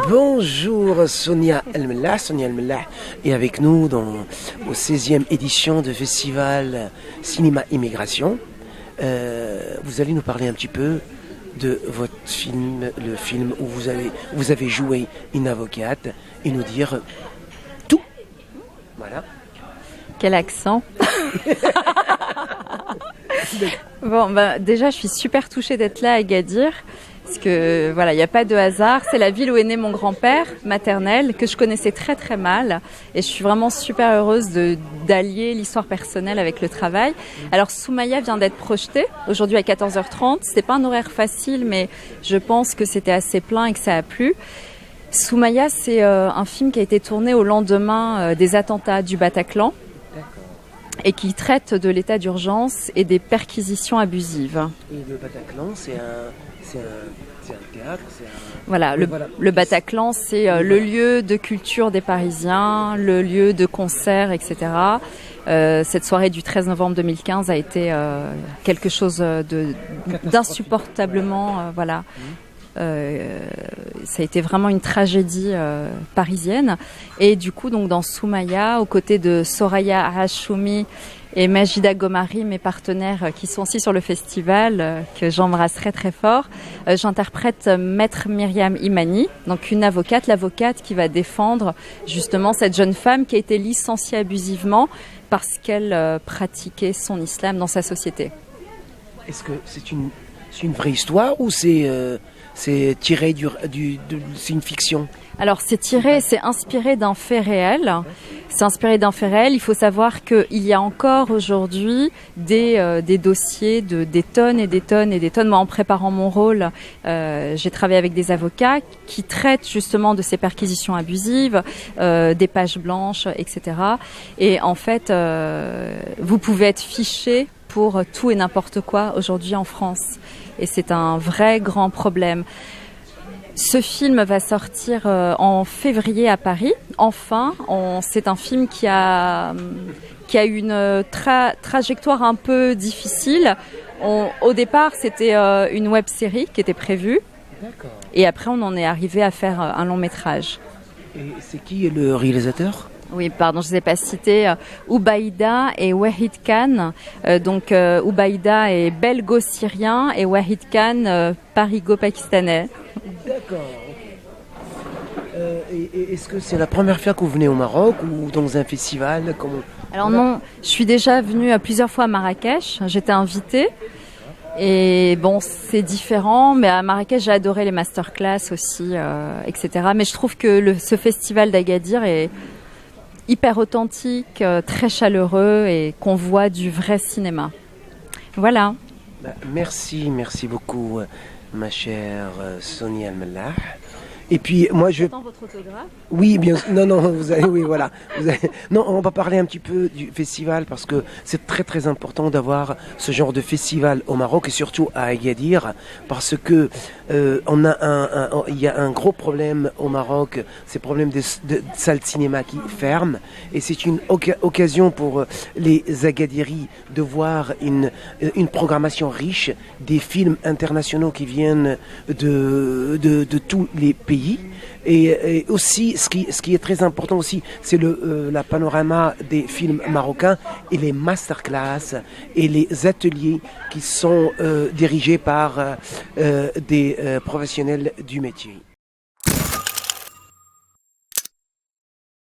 Bonjour Sonia El-Mellah. Sonia El-Mellah est avec nous au 16e édition de Festival Cinéma Immigration. Vous allez nous parler un petit peu de votre film, le film où vous avez joué une avocate, et nous dire tout. Voilà. Quel accent. Bon, déjà, je suis super touchée d'être là à Agadir. Parce que voilà, il n'y a pas de hasard. C'est la ville où est né mon grand-père maternel, que je connaissais très très mal. Et je suis vraiment super heureuse d'allier l'histoire personnelle avec le travail. Alors Soumaya vient d'être projetée aujourd'hui à 14h30. C'était pas un horaire facile, mais je pense que c'était assez plein et que ça a plu. Soumaya, c'est un film qui a été tourné au lendemain des attentats du Bataclan et qui traite de l'état d'urgence et des perquisitions abusives. Et le Bataclan, c'est un théâtre, Voilà, le Bataclan, c'est le lieu de culture des Parisiens, le lieu de concert, etc. Cette soirée du 13 novembre 2015 a été quelque chose d'insupportablement, ça a été vraiment une tragédie parisienne. Et du coup, donc dans Soumaya, aux côtés de Soraya Hashoumi et Majida Gomari, mes partenaires qui sont aussi sur le festival, que j'embrasserai très fort, j'interprète Maître Myriam Imani, donc une avocate, l'avocate qui va défendre justement cette jeune femme qui a été licenciée abusivement parce qu'elle pratiquait son islam dans sa société. Est-ce que c'est une vraie histoire ou c'est tiré c'est une fiction? Alors c'est inspiré d'un fait réel. C'est inspiré d'un fait réel. Il faut savoir qu'il y a encore aujourd'hui des dossiers des tonnes et des tonnes et des tonnes. Moi, en préparant mon rôle, j'ai travaillé avec des avocats qui traitent justement de ces perquisitions abusives, des pages blanches, etc. Et en fait, vous pouvez être fiché pour tout et n'importe quoi aujourd'hui en France. Et c'est un vrai grand problème. Ce film va sortir en février à Paris. Enfin, c'est un film qui a eu une trajectoire un peu difficile. Au départ, c'était une web-série qui était prévue. D'accord. Et après, on en est arrivé à faire un long métrage. Et c'est qui le réalisateur? Oui, pardon, je ne vous ai pas cité. Oubaïda et Wahid Khan. Oubaïda est belgo-syrien et Wahid Khan parigo-pakistanais. D'accord. Et est-ce que c'est la première fois que vous venez au Maroc ou dans un festival Alors non, je suis déjà venue plusieurs fois à Marrakech. J'étais invitée. Et bon, c'est différent, mais à Marrakech, j'ai adoré les masterclass aussi, etc. Mais je trouve que ce festival d'Agadir est hyper authentique, très chaleureux et qu'on voit du vrai cinéma. Voilà. Merci beaucoup, ma chère Sonia El-Mellah. Et puis moi J'attends votre autographe. Oui, bien sûr. Non, oui, voilà. Non, on va parler un petit peu du festival parce que c'est très très important d'avoir ce genre de festival au Maroc et surtout à Agadir parce que il y a un gros problème au Maroc, c'est le problème de salles de cinéma qui ferment et c'est une occasion pour les Agadiris de voir une programmation riche, des films internationaux qui viennent de tous les pays. Et aussi, ce qui est très important aussi, c'est la panorama des films marocains et les masterclass et les ateliers qui sont dirigés par des professionnels du métier.